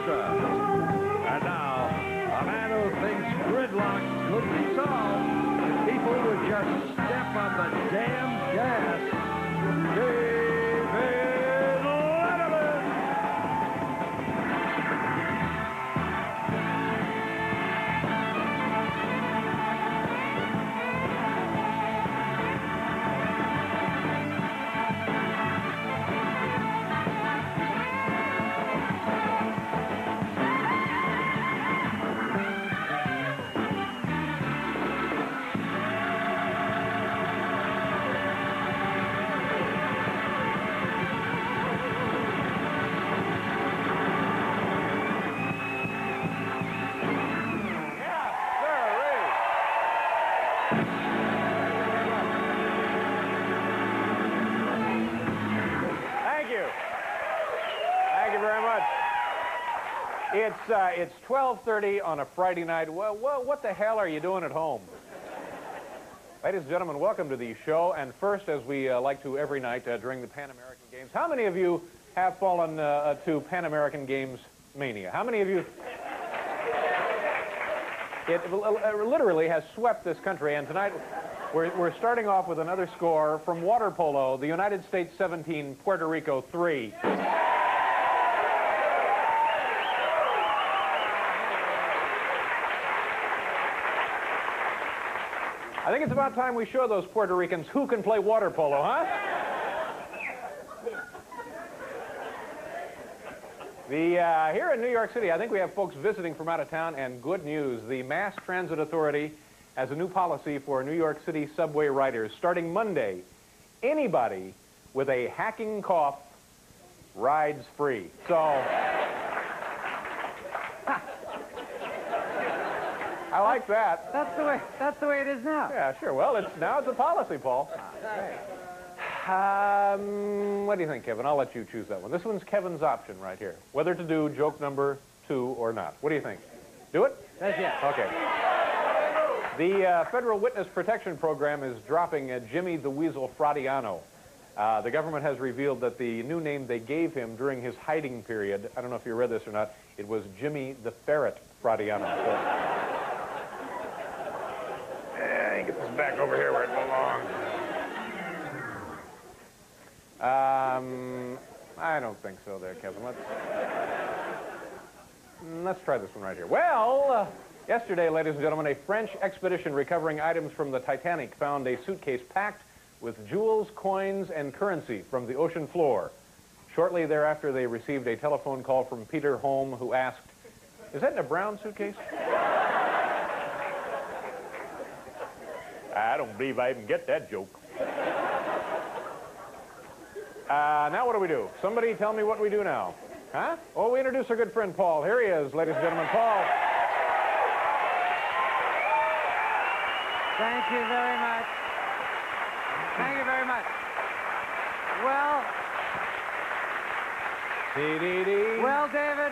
Extra. And now, a man who thinks gridlock could be solved if people would just step on the damn gas. David Letterman! It's 12:30 on a Friday night. Well, what the hell are you doing at home? Ladies and gentlemen, welcome to the show. And first, as we like to every night during the Pan American Games, how many of you have fallen to Pan American Games mania? How many of you? It literally has swept this country, and tonight we're starting off with another score from water polo, the United States 17, Puerto Rico 3. I think it's about time we show those Puerto Ricans who can play water polo, huh? Here in New York City, I think we have folks visiting from out of town, and good news. The Mass Transit Authority has a new policy for New York City subway riders. Starting Monday, anybody with a hacking cough rides free. So... I like that. That's the way it is now. Yeah, sure. Well, now it's a policy, Paul. What do you think, Kevin? I'll let you choose that one. This one's Kevin's option right here. Whether to do joke number 2 or not. What do you think? Do it? Yes. Okay. The Federal Witness Protection Program is dropping Jimmy the Weasel Fradiano. The government has revealed that the new name they gave him during his hiding period, I don't know if you read this or not, it was Jimmy the Ferret Fradiano. Get this back over here where it belongs. I don't think so there, Kevin. Let's try this one right here. Well, yesterday, ladies and gentlemen, a French expedition recovering items from the Titanic found a suitcase packed with jewels, coins, and currency from the ocean floor. Shortly thereafter, they received a telephone call from Peter Holm, who asked, "Is that in a brown suitcase?" I don't believe I even get that joke. Now what do? Somebody tell me what we do now. Huh? Oh, we introduce our good friend Paul. Here he is, ladies and gentlemen, Paul. Thank you very much. Thank you very much. Well, David,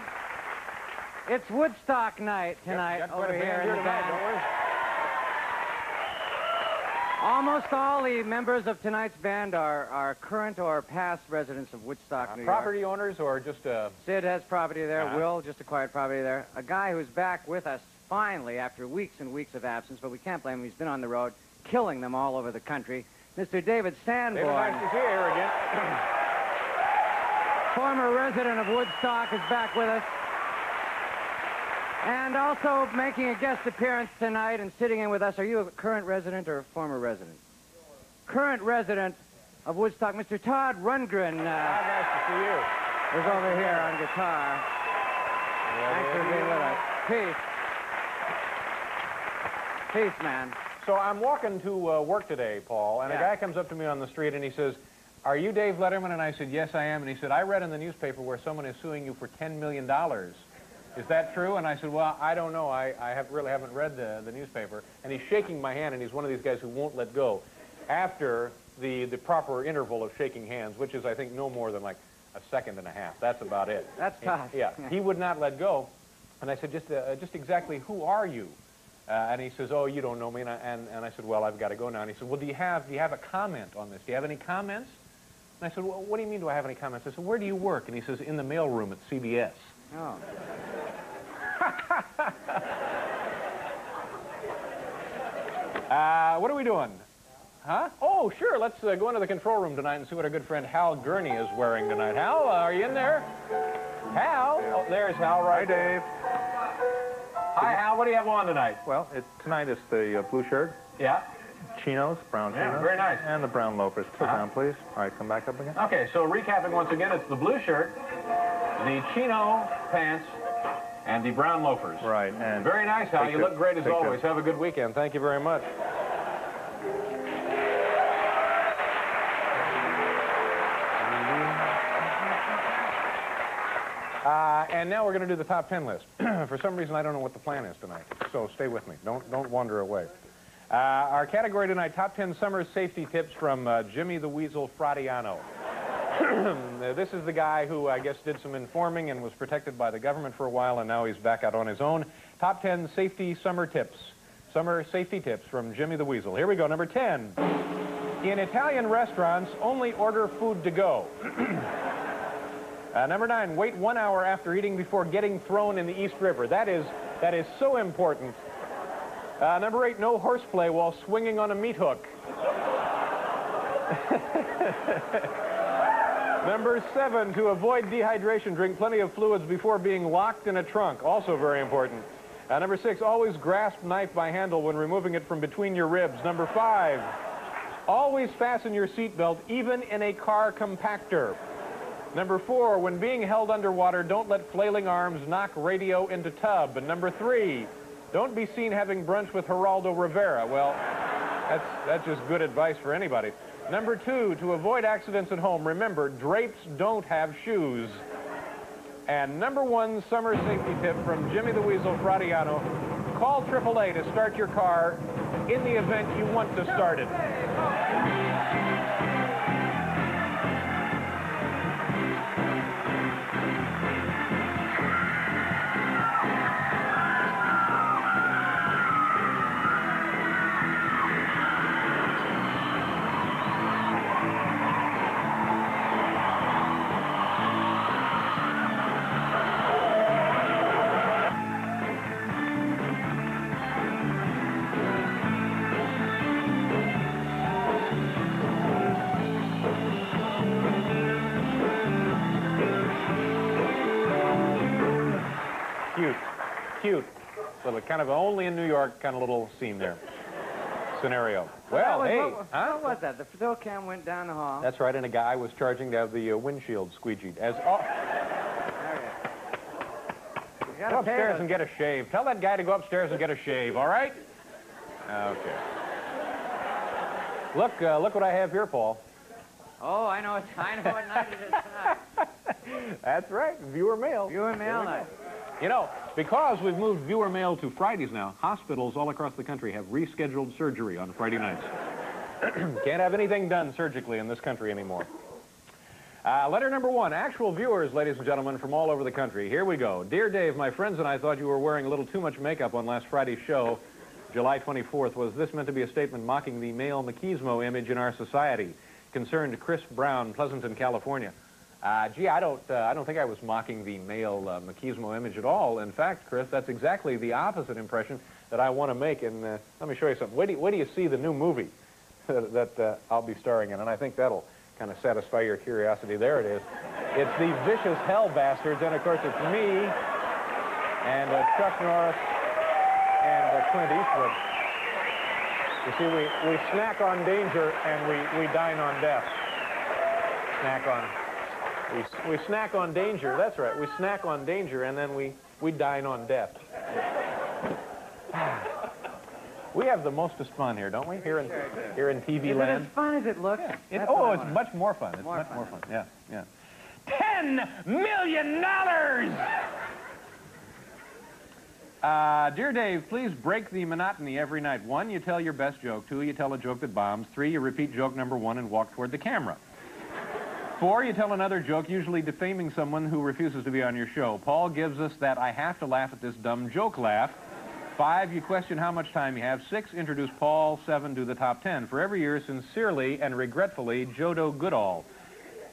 it's Woodstock night tonight over here in the band. Almost all the members of tonight's band are current or past residents of Woodstock, New York. Property owners or just... Sid has property there. Will just acquired property there. A guy who's back with us finally after weeks and weeks of absence, but we can't blame him. He's been on the road, killing them all over the country. Mr. David Sanborn. David, nice to see you here again. Former resident of Woodstock is back with us. And also making a guest appearance tonight and sitting in with us. Are you a current resident or a former resident? Current resident of Woodstock, Mr. Todd Rundgren. Nice to see you. Was over here on guitar. Thanks for being with us. Peace. Peace, man. So I'm walking to work today, Paul, and a guy comes up to me on the street and he says, "Are you Dave Letterman?" And I said, "Yes, I am." And he said, "I read in the newspaper where someone is suing you for $10 million. Is that true?" And I said, "Well, I don't know. I really haven't read the newspaper." And he's shaking my hand, and he's one of these guys who won't let go after the proper interval of shaking hands, which is, I think, no more than like a second and a half. That's about it. That's tough. Yeah. He would not let go. And I said, just exactly who are you? And he says, "Oh, you don't know me." And I said, "Well, I've got to go now." And he said, "Well, do you have a comment on this? Do you have any comments?" And I said, "Well, what do you mean, do I have any comments?" I said, "Where do you work?" And he says, "In the mailroom at CBS." Oh. What are we doing? Huh? Oh, sure. Let's go into the control room tonight and see what our good friend Hal Gurney is wearing tonight. Hal, are you in there? Hal? Oh, there's Hal right. Hi, Dave. Hi, Hal. What do you have on tonight? Well, tonight it's the blue shirt, Yeah. chinos, brown Yeah, chinos. very nice. And the brown loafers. Sit down, please. All right, come back up again. Okay, so recapping once again, it's the blue shirt, the chino pants, and the brown loafers. Right, and... Very nice, Hal. You look great as take always. Have a good weekend. Thank you very much. And now we're going to do the top 10 list. For some reason, I don't know what the plan is tonight, so stay with me. Don't wander away. Our category tonight, top 10 summer safety tips from Jimmy the Weasel Fradiano. This is the guy who, I guess, did some informing and was protected by the government for a while, and now he's back out on his own. Top 10 safety summer tips. Summer safety tips from Jimmy the Weasel. Here we go, number 10. In Italian restaurants, only order food to go. Number 9, wait 1 hour after eating before getting thrown in the East River. That is so important. Number 8, no horseplay while swinging on a meat hook. Number 7, to avoid dehydration, drink plenty of fluids before being locked in a trunk. Also very important. Number 6, always grasp knife by handle when removing it from between your ribs. Number 5, always fasten your seatbelt, even in a car compactor. Number 4, when being held underwater, don't let flailing arms knock radio into tub. And number 3, don't be seen having brunch with Geraldo Rivera. Well, that's just good advice for anybody. Number 2, to avoid accidents at home, remember, drapes don't have shoes. And number 1 summer safety tip from Jimmy the Weasel Fradiano, call AAA to start your car in the event you want to start it. Cute. Little kind of only in New York kind of little scene there. Scenario. Well, hey. What was that? The fill cam went down the hall. That's right, and a guy was charging to have the windshield squeegeed. Go upstairs and get a shave. Tell that guy to go upstairs and get a shave, all right? Okay. Look what I have here, Paul. Oh, I know what night it is tonight. That's right, viewer mail. Viewer mail night. You know, because we've moved viewer mail to Fridays now, hospitals all across the country have rescheduled surgery on Friday nights. Can't have anything done surgically in this country anymore. Letter number 1, actual viewers, ladies and gentlemen, from all over the country. Here we go. Dear Dave, my friends and I thought you were wearing a little too much makeup on last Friday's show, July 24th. Was this meant to be a statement mocking the male machismo image in our society? Concerned Chris Brown, Pleasanton, California. Gee, I don't think I was mocking the male machismo image at all. In fact, Chris, that's exactly the opposite impression that I want to make. And let me show you something. Wait do you see the new movie that I'll be starring in? And I think that'll kind of satisfy your curiosity. There it is. It's the Vicious Hell Bastards. And, of course, it's me and Chuck Norris and Clint Eastwood. You see, we snack on danger and we dine on death. We snack on danger. That's right. We snack on danger, and then we dine on death. We have the mostest fun here, don't we? Here in TV land. Is it as fun as it looks? Yeah. It's much more fun. It's much more fun. Yeah, yeah. $10 million! Dear Dave, please break the monotony every night. 1, you tell your best joke. 2, you tell a joke that bombs. 3, you repeat joke number 1 and walk toward the camera. 4, you tell another joke, usually defaming someone who refuses to be on your show. Paul gives us that I have to laugh at this dumb joke laugh. 5, you question how much time you have. 6, introduce Paul. 7, do the top 10. For every year, sincerely and regretfully, Jodo Goodall.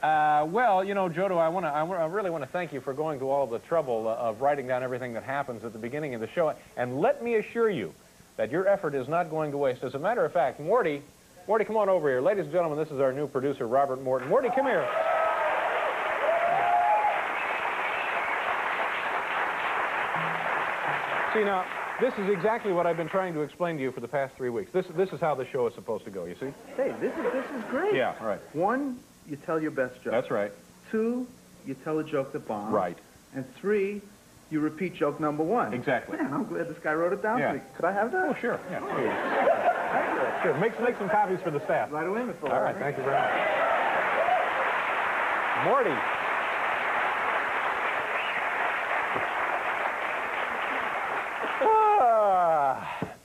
Well, you know, Jodo, I really want to thank you for going to all the trouble of writing down everything that happens at the beginning of the show. And let me assure you that your effort is not going to waste. As a matter of fact, Morty, come on over here. Ladies and gentlemen, this is our new producer, Robert Morton. Morty, come here. See, now, this is exactly what I've been trying to explain to you for the past 3 weeks. This is how the show is supposed to go, you see? Hey, this is great. Yeah, all right. 1, you tell your best joke. That's right. 2, you tell a joke that bombs. Right. And 3, you repeat joke number 1. Exactly. Man, I'm glad this guy wrote it down Yeah. for me. Could I have that? Oh, sure. Yeah. Sure. Make some copies for the staff. Right away, Mr. All right, thank you very much. Morty.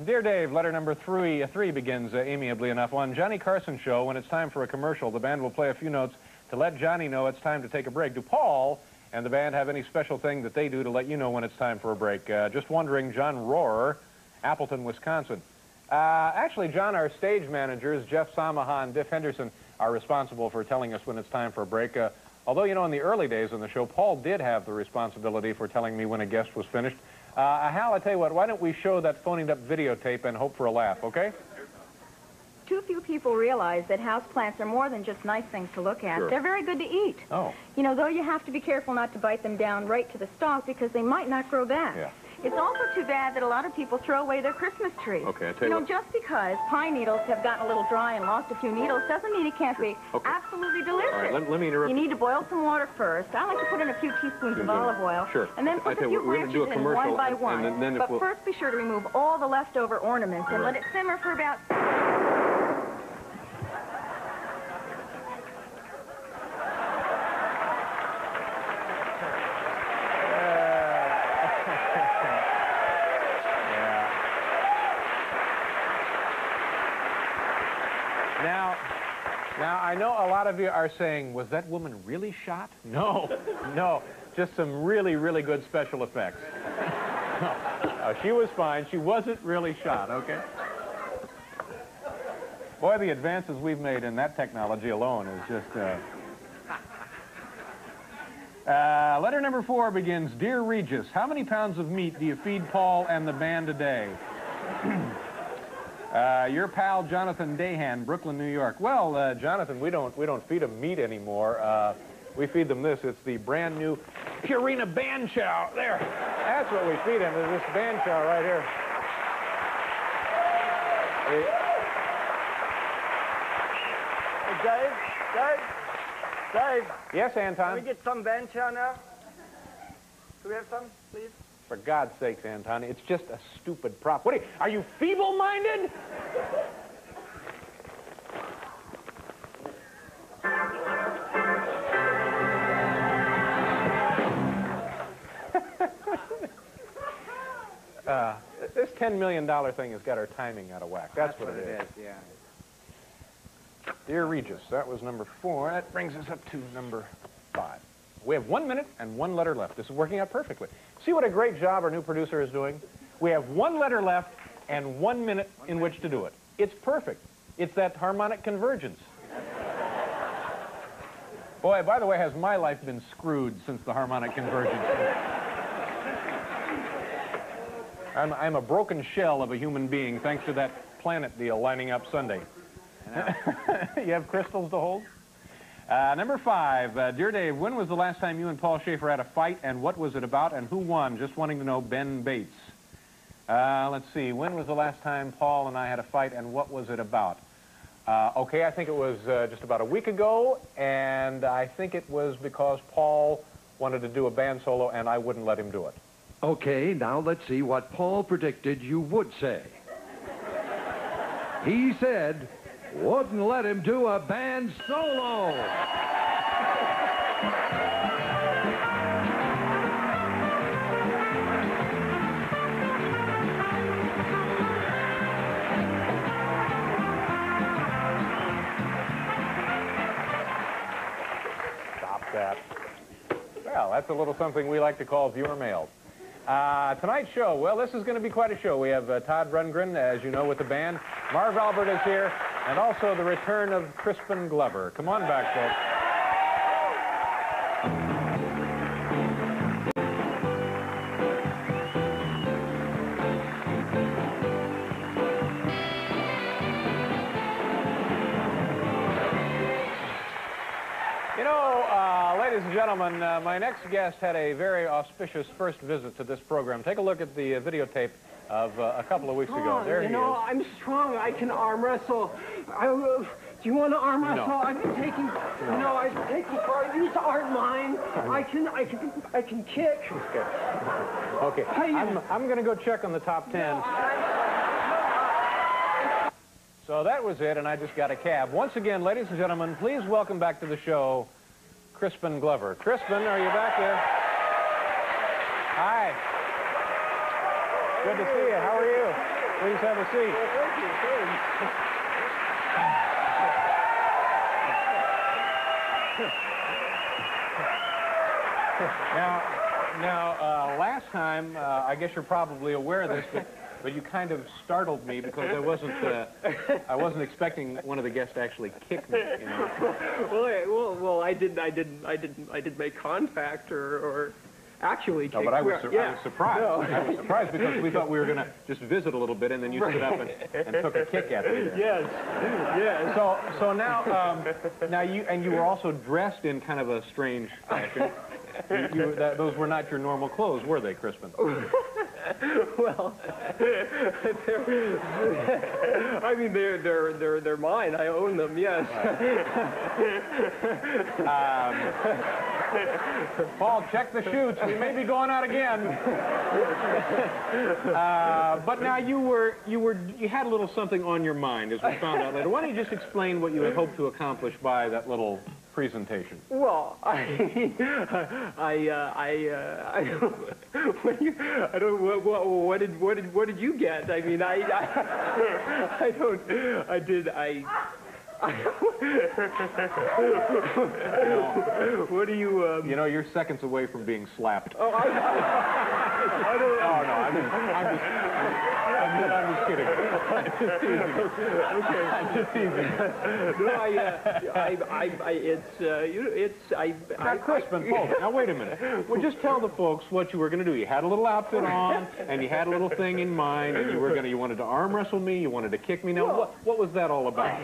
Dear Dave, letter number three begins amiably enough. On Johnny Carson's show, when it's time for a commercial, the band will play a few notes to let Johnny know it's time to take a break. Do Paul and the band have any special thing that they do to let you know when it's time for a break? Just wondering, John Rohrer, Appleton, Wisconsin. Actually, John, our stage managers, Jeff Samaha and Diff Henderson, are responsible for telling us when it's time for a break. Although, you know, in the early days on the show, Paul did have the responsibility for telling me when a guest was finished. Hal, I tell you what, why don't we show that phoned up videotape and hope for a laugh, okay? Too few people realize that houseplants are more than just nice things to look at. Sure. They're very good to eat. Oh. You know, though you have to be careful not to bite them down right to the stalk because they might not grow back. Yeah. It's also too bad that a lot of people throw away their Christmas tree. Okay, I tell you what. Just because pine needles have gotten a little dry and lost a few needles doesn't mean it can't be absolutely delicious. All right, let me interrupt. You need to boil some water first. I like to put in a few teaspoons of olive oil. Sure. And then I put tell a you few what, we're gonna do a branches in commercial, one by and one. then if But we'll- first be sure to remove all the leftover ornaments and let it simmer for about... Now, I know a lot of you are saying, was that woman really shot? No, no, just some really, really good special effects. No, she was fine. She wasn't really shot, okay? Boy, the advances we've made in that technology alone is just... Letter number 4 begins, Dear Regis, how many pounds of meat do you feed Paul and the band a day? Your pal Jonathan Dahan, Brooklyn, New York. Well, Jonathan, we don't feed them meat anymore. We feed them this. It's the brand new Purina Band Chow. There, that's what we feed them. Is this Band Chow right here? Hey, Dave. Yes, Can Anton. we get some band chow now? Do we have some, please? For God's sakes, Anton, it's just a stupid prop. What are you feeble-minded? This $10 million thing has got our timing out of whack. That's what it is. Yeah. Dear Regis, that was number 4. That brings us up to number 5. We have 1 minute and 1 letter left. This is working out perfectly. See what a great job our new producer is doing? We have 1 letter left and 1 minute in which to do it. It's perfect. It's that harmonic convergence. Boy, by the way, has my life been screwed since the harmonic convergence? I'm a broken shell of a human being thanks to that planet deal lining up Sunday. You have crystals to hold? Number 5, Dear Dave, when was the last time you and Paul Schaefer had a fight, and what was it about, and who won? Just wanting to know, Ben Bates. Let's see, when was the last time Paul and I had a fight, and what was it about? Okay, I think it was just about a week ago, and I think it was because Paul wanted to do a band solo, and I wouldn't let him do it. Okay, now let's see what Paul predicted you would say. He said, wouldn't let him do a band solo. Stop that. Well, that's a little something we like to call viewer mail. Tonight's show, well, this is going to be quite a show. We have Todd Rundgren, as you know, with the band. Marv Albert is here, and also the return of Crispin Glover. Come on back, folks. You know, ladies and gentlemen, my next guest had a very auspicious first visit to this program. Take a look at the videotape of a couple of weeks ago. There he is. I'm strong. I can arm wrestle. Do you want to arm wrestle? No. I've been taking. No, I've been taking part. These aren't mine. I can kick. Okay. I'm going to go check on the top 10. So that was it, and I just got a cab. Once again, ladies and gentlemen, please welcome back to the show, Crispin Glover. Crispin, are you back there? Hi. Good to see you. How are you? Please have a seat. Now, last time, I guess you're probably aware of this, but you kind of startled me because I wasn't expecting one of the guests to actually kick me. You know? Well, I didn't make contact or actually kick. No, but I was surprised. No. I was surprised because we thought we were going to just visit a little bit, and then you stood up and took a kick at me. Yes. So now you were also dressed in kind of a strange fashion. Those were not your normal clothes, were they, Crispin? Well, I mean, they're mine. I own them. Yes. Paul, check the chutes. We may be going out again. But now you had a little something on your mind, as we found out later. Why don't you just explain what you had hoped to accomplish by that little presentation? Well, what did you get? I mean, what do you? You know, you're seconds away from being slapped. Oh, I don't. Oh no, I'm just kidding. I'm just teasing. Okay. I'm just teasing. No, Now, Crispin, folks, now wait a minute. Well, just tell the folks what you were going to do. You had a little outfit on, and you had a little thing in mind, and you wanted to arm wrestle me, you wanted to kick me. Now, what was that all about?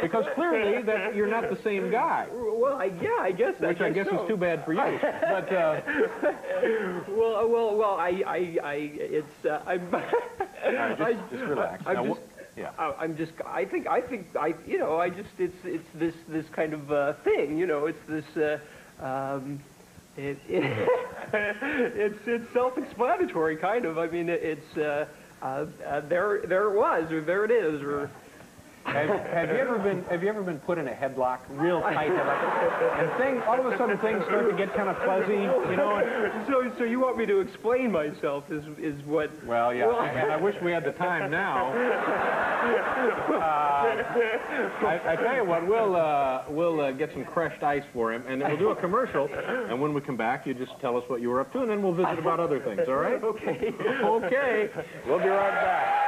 Because clearly that you're not the same guy. Well, I guess. Which I guess so. is too bad for you. But just relax. It's this kind of thing, you know. It's this. It's self-explanatory, kind of. I mean, there it was, or there it is, or. Have you ever been put in a headlock, real tight headlock, and all of a sudden things start to get kind of fuzzy, you know? So you want me to explain myself is what? Well, yeah, and I wish we had the time now. I tell you what, we'll get some crushed ice for him, and then we'll do a commercial, and when we come back, you just tell us what you were up to, and then we'll visit about other things, all right? Okay. Okay. We'll be right back.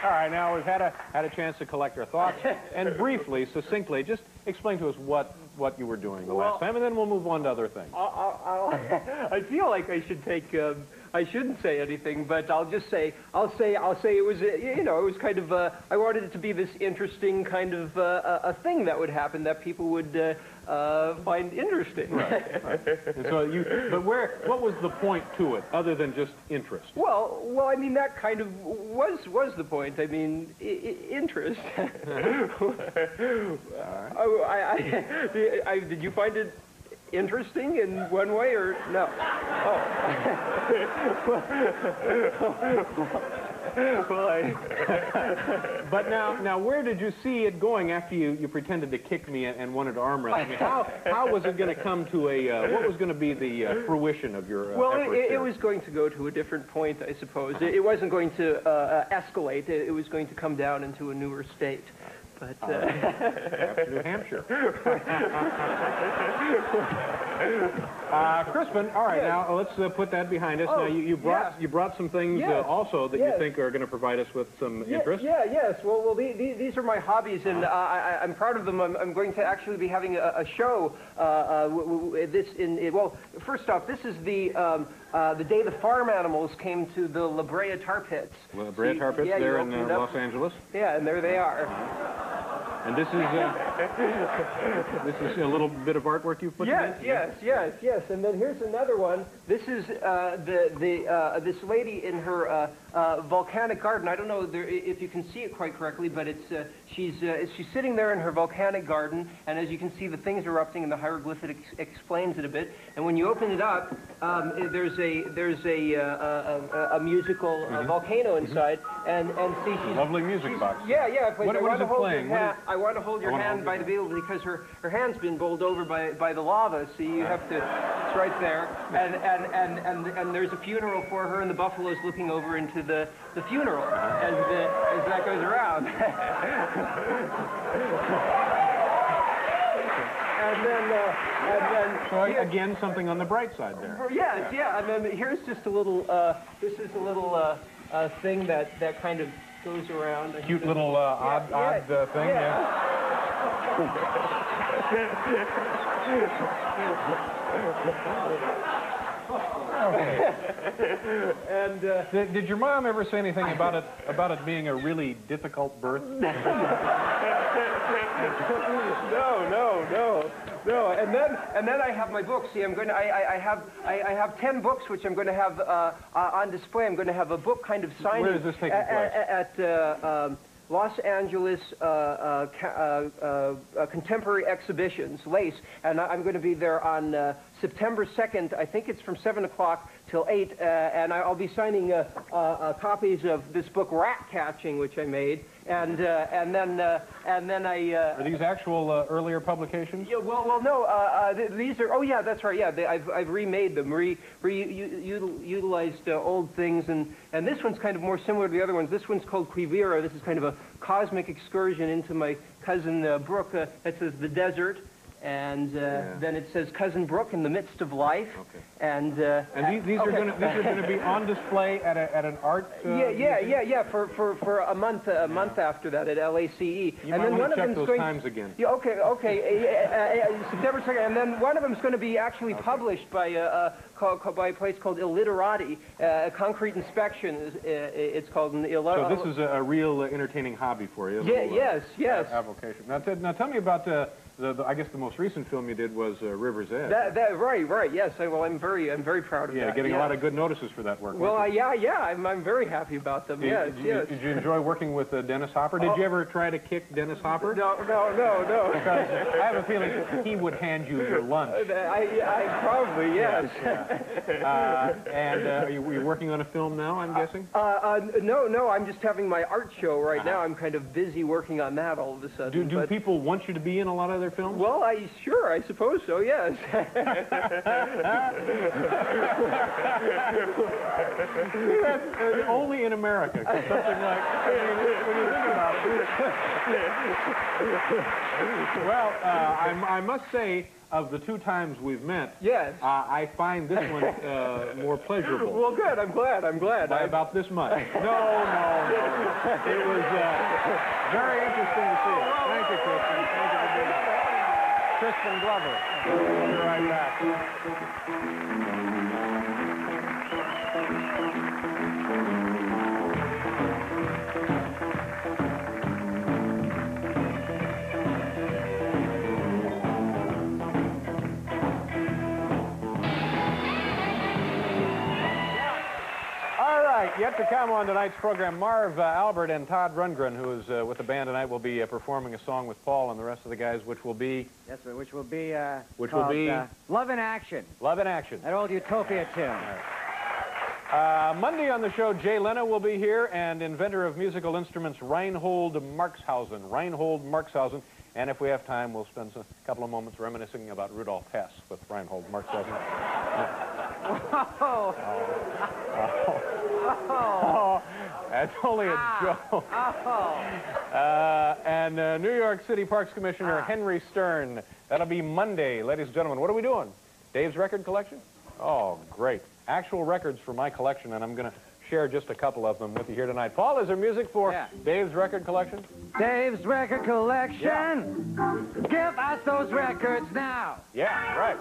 All right, now we've had a chance to collect our thoughts, and briefly, succinctly, just explain to us what you were doing the last time, and then we'll move on to other things. I feel like I should take. I shouldn't say anything, but I'll say it was, you know, it was kind of, I wanted it to be this interesting kind of a thing that would happen that people would find interesting. Right. And so what was the point to it, other than just interest? Well, I mean, that kind of was the point. I mean, interest. Did you find it interesting in one way or no? Oh. But now, where did you see it going after you pretended to kick me and wanted to arm wrestle me? How was it going to come to what was going to be the fruition of your efforts it was going to go to a different point, I suppose. It wasn't going to escalate. It was going to come down into a newer state. But Perhaps New Hampshire. Crispin, all right, now let's put that behind us. Now you brought some things also that you think are going to provide us with some interest. Yes. Well, these are my hobbies, and I'm proud of them. I'm going to actually be having a show. Well, first off, this is the day the farm animals came to the La Brea tar pits. La Brea tar pits there in Los Angeles. Yeah, and there they are. And this is a little bit of artwork you've put together? Yes. And then here's another one. This is this lady in her volcanic garden. I don't know if you can see it quite correctly, but it's she's sitting there in her volcanic garden, and as you can see, the things erupting, and the hieroglyphic explains it a bit. And when you open it up, there's a musical volcano inside, and see she's lovely music box. Yeah. What is it playing? I want to hold your hand by the wheel because her hand's been bowled over by the lava. See, you have to. It's right there, and there's a funeral for her, and the buffalo's looking over into the funeral as that goes around. And then so again, something on the bright side there. Yes, and then here's just a little. This is a little thing that kind of goes around. Cute little odd thing. Yeah. And did your mom ever say anything about it being a really difficult birth? No. And then I have my books. See, I have 10 books which I'm going to have on display. I'm going to have a book kind of signing. Where is this taking place? At Los Angeles Contemporary Exhibitions, LACE, and I'm going to be there on September 2nd. I think it's from 7 o'clock till 8, and I'll be signing copies of this book, Rat Catching, which I made, and then I. Are these actual earlier publications? Yeah, well, no. These are. Oh, yeah, that's right. Yeah, I've remade them, utilized old things, and this one's kind of more similar to the other ones. This one's called Quivira. This is kind of a cosmic excursion into my cousin Brooke. That says the desert. And then it says Cousin Brooke in the midst of life. Okay. And these are going to be on display at an art. For a month after that at LACE. You might want to check those times again. Yeah, okay. September 2nd, and then one of them is going to be actually published by a place called Illiterati. Concrete Inspection. It's called. So this is a real entertaining hobby for you. Yes. Avocation. Now tell me about I guess the most recent film you did was River's Edge. Right. Yes. I'm very proud of that. Getting a lot of good notices for that work. Well, I'm very happy about them. Yes. Did you enjoy working with Dennis Hopper? Did you ever try to kick Dennis Hopper? No. Because I have a feeling he would hand you your lunch. I probably, yes. And are you working on a film now, I'm guessing? No. I'm just having my art show right now. I'm kind of busy working on that all of a sudden. Do people want you to be in a lot of their films? Well, I suppose so, yes. That's only in America. Something like, when you think about it. Well, I must say, of the 2 times we've met, yes, I find this one more pleasurable. Well, good. I'm glad. By about this much. No. It was very interesting to see. Thank you, Crispin. Thank you for being here. Crispin Glover. We'll be right back. Yet to come on tonight's program, Marv Albert and Todd Rundgren, who is with the band tonight, will be performing a song with Paul and the rest of the guys, which will be... Yes, which will be Love in Action. Love in Action. That old Utopia tune. Right. Monday on the show, Jay Leno will be here, and inventor of musical instruments, Reinhold Marxhausen. And if we have time, we'll spend a couple of moments reminiscing about Rudolf Hess with Reinhold Marxhausen. Oh. Oh, that's only a joke. Oh. And New York City Parks Commissioner Henry Stern. That'll be Monday, ladies and gentlemen. What are we doing? Dave's record collection? Oh, great. Actual records for my collection, and I'm going to share just a couple of them with you here tonight. Paul, is there music for Dave's record collection? Dave's record collection. Give us those records now. Yeah, right.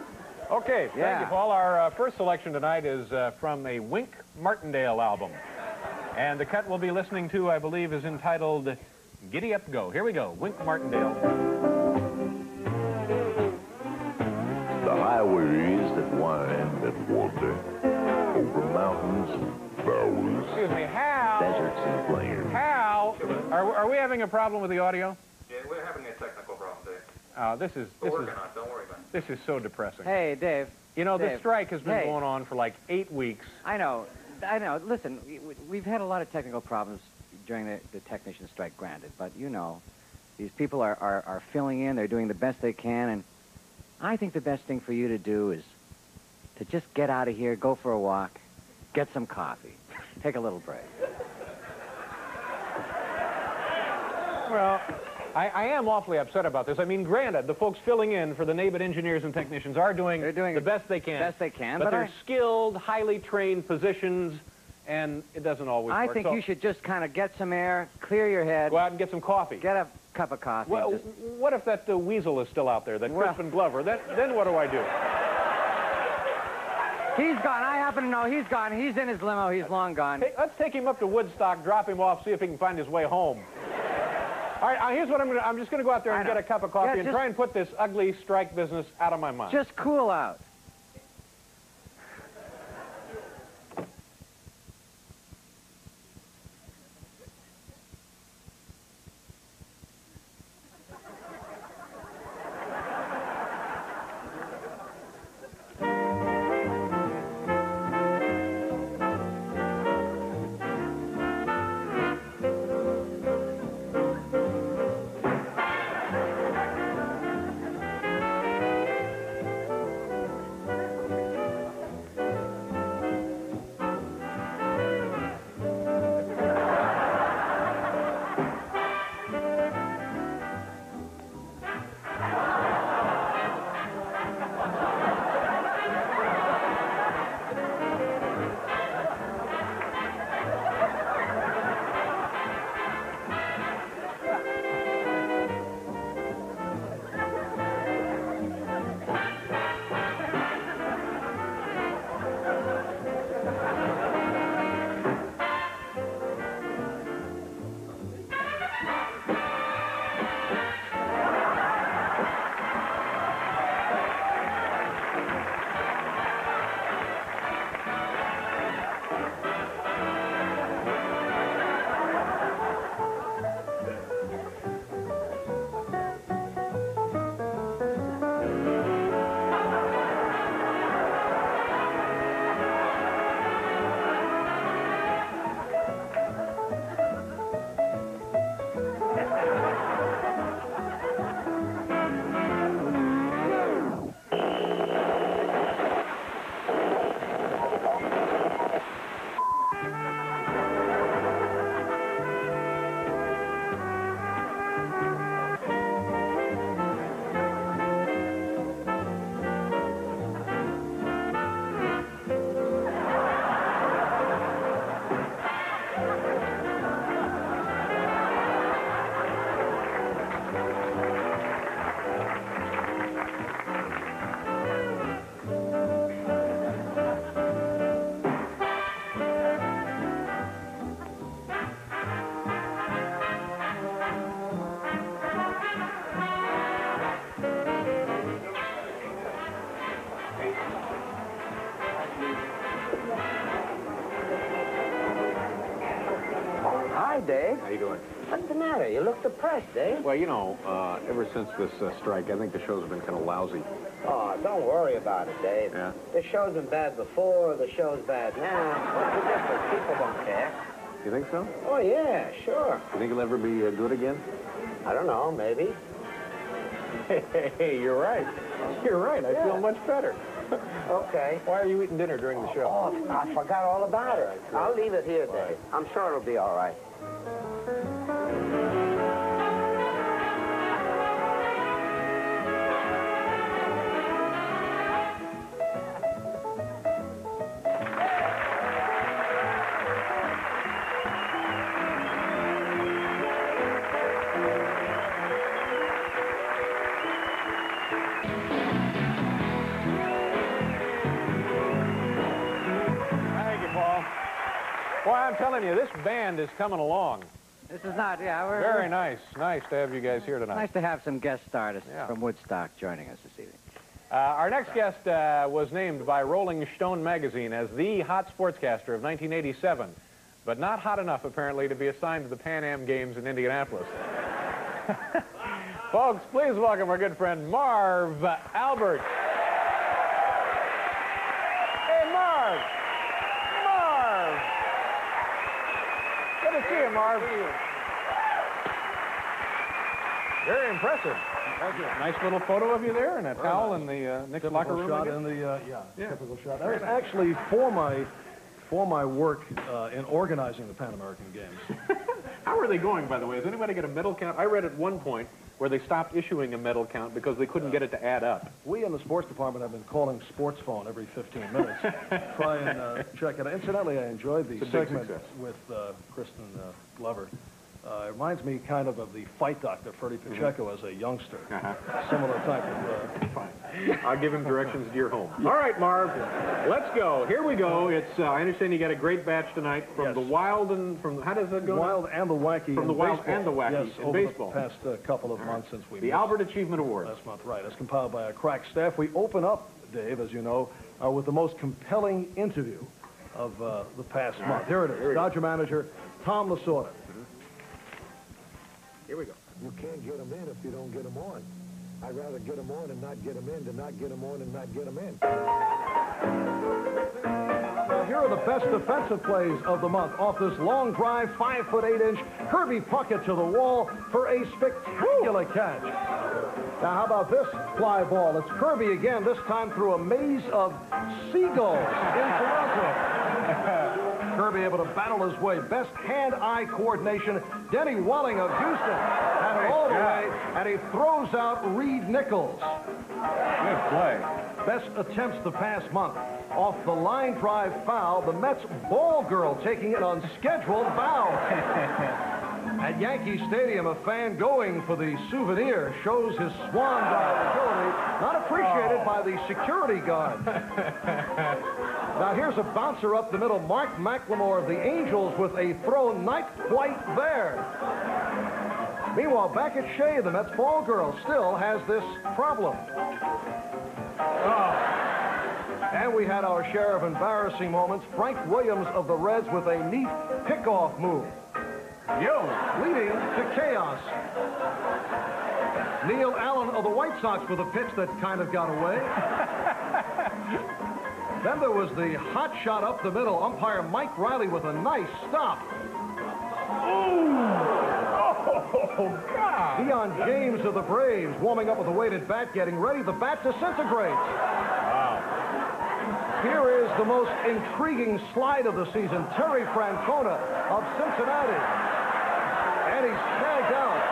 Okay, thank you, Paul. Our first selection tonight is from a Wink Martindale album. And the cut we'll be listening to, I believe, is entitled Giddy Up Go. Here we go, Wink Martindale. The highways that wind and wander over mountains and valleys, Excuse me, Hal. deserts and plains. Hal, are we having a problem with the audio? Yeah, we're having a technical problem, Dave. This is We're working on it. Don't worry about it. this is so depressing. Hey, Dave. You know, Dave. this strike has been Hey. going on for like 8 weeks. I know. Listen, we've had a lot of technical problems during the technician strike, granted. But, you know, these people are filling in. They're doing the best they can. And I think the best thing for you to do is to just get out of here, go for a walk, get some coffee, take a little break. Well, I am awfully upset about this. I mean, granted, the folks filling in for the NABIT engineers and technicians are doing the best they can. Best they can, but but they're skilled, highly trained positions, and it doesn't always I work. think So you should just kind of get some air, clear your head. go out and get some coffee. Get a cup of coffee. Well, and just... what if that weasel is still out there, that Well- Crispin Glover? Then what do I do? He's gone. I happen to know he's gone. He's in his limo. He's long gone. Hey, let's take him up to Woodstock, drop him off, see if he can find his way home. All right, here's what I'm just going to go out there and get a cup of coffee and try and put this ugly strike business out of my mind. Just cool out. Hi, Dave. How you doing? What's the matter? You look depressed, Dave. Well, you know, ever since this strike, I think the shows have been kind of lousy. Oh, don't worry about it, Dave. Yeah? The show's been bad before, the show's bad now. What's the difference? People don't care. You think so? Oh, yeah, sure. You think it'll ever be good again? I don't know, maybe. Hey, you're right. You're right. I feel much better. Okay. Why are you eating dinner during the show? Oh, I forgot all about it. I'll leave it here, Dave. I'm sure it'll be all right. Boy, I'm telling you, this band is coming along. This is not, yeah, we're... Very nice. Nice to have you guys here tonight. Nice to have some guest artists from Woodstock joining us this evening. Our next guest was named by Rolling Stone magazine as the hot sportscaster of 1987, but not hot enough, apparently, to be assigned to the Pan Am Games in Indianapolis. Folks, please welcome our good friend Marv Albert. Hey, Marv! Marv! Good to see you, Marv. Very impressive. Thank you. Nice little photo of you there, and a towel in the Knicks locker room. Shot in the, typical shot. That was actually for my work in organizing the Pan American Games. How are they going, by the way? Has anybody got a medal count? I read at one point where they stopped issuing a medal count because they couldn't get it to add up. We in the sports department have been calling sports phone every 15 minutes. Try and check it out. Incidentally, I enjoyed the segment with Kristen Glover. It reminds me kind of the fight doctor, Freddie Pacheco, as a youngster. Similar type of... Fine. I'll give him directions to your home. All right, Marv, let's go. Here we go. It's I understand you got a great batch tonight from the Wild and... from how does that go? Wild and the Wacky. From the Wild and the Wacky in over baseball. The past couple of months since we... The Albert Achievement Award. Last month, right. It's compiled by a crack staff. We open up, Dave, as you know, with the most compelling interview of the past month. Here it is. Dodger manager Tom Lasorda. Here we go. You can't get them in if you don't get them on. I'd rather get them on and not get them in than not get them on and not get them in. Now, here are the best defensive plays of the month. Off this long drive, 5'8" Kirby Puckett to the wall for a spectacular catch. Now, how about this fly ball? It's Kirby again, this time through a maze of seagulls in Toronto. Kirby able to battle his way. Best hand-eye coordination. Denny Welling of Houston had it all the way, and he throws out Reed Nichols. Good play. Best attempts the past month. Off the line drive foul, the Mets ball girl taking an unscheduled foul. At Yankee Stadium, a fan going for the souvenir shows his swan dive ability, not appreciated by the security guard. Now here's a bouncer up the middle. Mark McLemore of the Angels with a throw not quite there. Meanwhile, back at Shea, the Mets ball girl still has this problem. And we had our share of embarrassing moments. Frank Williams of the Reds with a neat pickoff move. Leading to chaos. Neil Allen of the White Sox with a pitch that kind of got away. Then there was the hot shot up the middle. Umpire Mike Riley with a nice stop. Oh, God. Deion James of the Braves warming up with a weighted bat, getting ready. The bat disintegrates. Wow. Here is the most intriguing slide of the season. Terry Francona of Cincinnati. And he's tagged out.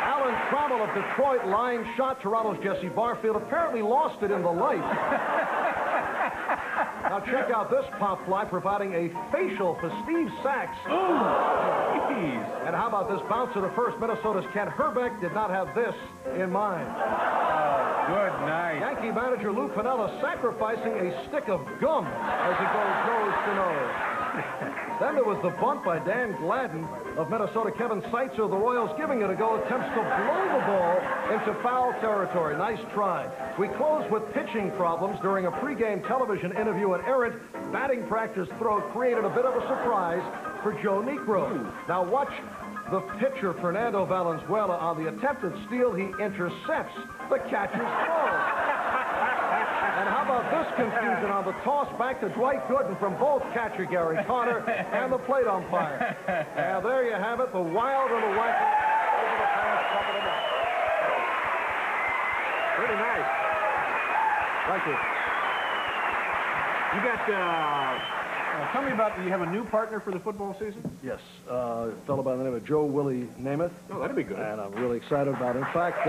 Alan Trammell of Detroit line shot. Toronto's Jesse Barfield apparently lost it in the light. Now check out this pop fly providing a facial for Steve Sachs. And how about this bounce to the first? Minnesota's Kent Herbeck did not have this in mind. Good night. Yankee manager Lou Piniella sacrificing a stick of gum as he goes nose to nose. Then there was the bunt by Dan Gladden of Minnesota. Kevin Seitzer of the Royals giving it a go. Attempts to blow the ball into foul territory. Nice try. We close with pitching problems during a pregame television interview. An errant batting practice throw created a bit of a surprise for Joe Niekro. Now watch the pitcher, Fernando Valenzuela, on the attempted steal. He intercepts the catcher's throw. And how about this confusion on the toss back to Dwight Gooden from both catcher Gary Carter and the plate umpire. And there you have it, the Wild and the Wacky over the past couple of months. Pretty nice. Thank you. You got, tell me about, you have a new partner for the football season? Yes, a fellow by the name of Joe Willie Namath. Oh, that'd be good. And I'm really excited about it. In fact,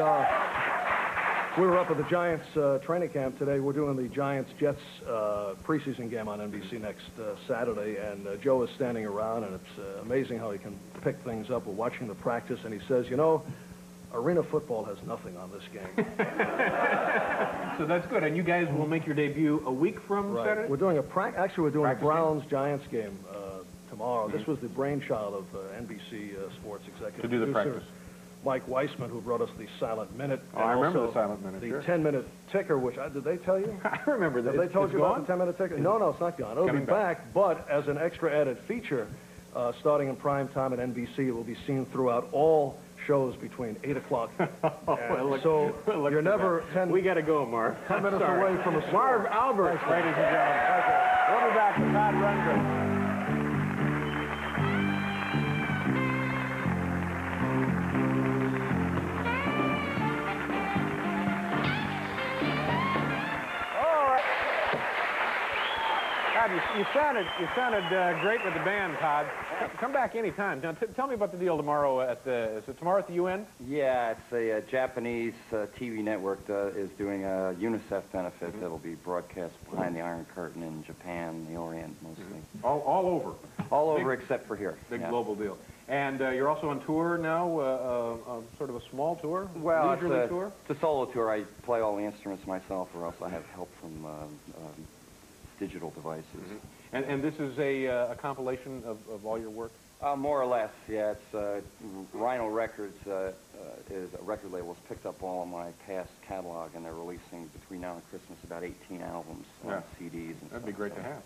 we were up at the Giants training camp today. We're doing the Giants-Jets preseason game on NBC next Saturday, and Joe is standing around, and it's amazing how he can pick things up. We're watching the practice, and he says, you know, arena football has nothing on this game. So that's good. And you guys will make your debut a week from Saturday? We're doing a Browns-Giants game tomorrow. This was the brainchild of NBC sports executive to do the producer, practice. Mike Weissman, who brought us the Silent Minute. Oh, I remember the Silent Minute, The sure. 10-minute ticker, which, did they tell you? I remember that. Have they told you gone? about the 10-minute ticker? No, it's not gone. It'll be back, but as an extra added feature, starting in prime time at NBC, it will be seen throughout all shows between 8 o'clock. So you're never 10... We got to go, Marv. 10 minutes away from a... Marv Albert, ladies and gentlemen. We'll be back with Todd Rundgren. You sounded great with the band, Todd. Come back anytime. Now, tell me about the deal tomorrow at the... Is it tomorrow at the UN? Yeah, it's a Japanese TV network is doing a UNICEF benefit that'll be broadcast behind the Iron Curtain in Japan, the Orient mostly. All over. All over except for here. Big global deal. And you're also on tour now, sort of a small tour? Well, leisurely tour? It's a solo tour. I play all the instruments myself, or else I have help from digital devices. And this is a compilation of all your work? More or less, yeah. It's Rhino Records is a record label. It's picked up all of my past catalog, and they're releasing between now and Christmas about 18 albums on CDs. And that'd be great to have.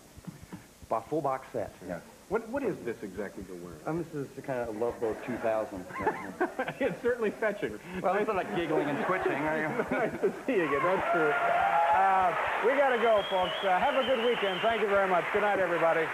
A full box set. Yeah. What is this exactly you're wearing? This is the kind of Love Boat 2000. It's certainly fetching. Well, it's not like giggling and twitching, are you? Nice to see you again. That's true. We got to go, folks. Have a good weekend. Thank you very much. Good night, everybody.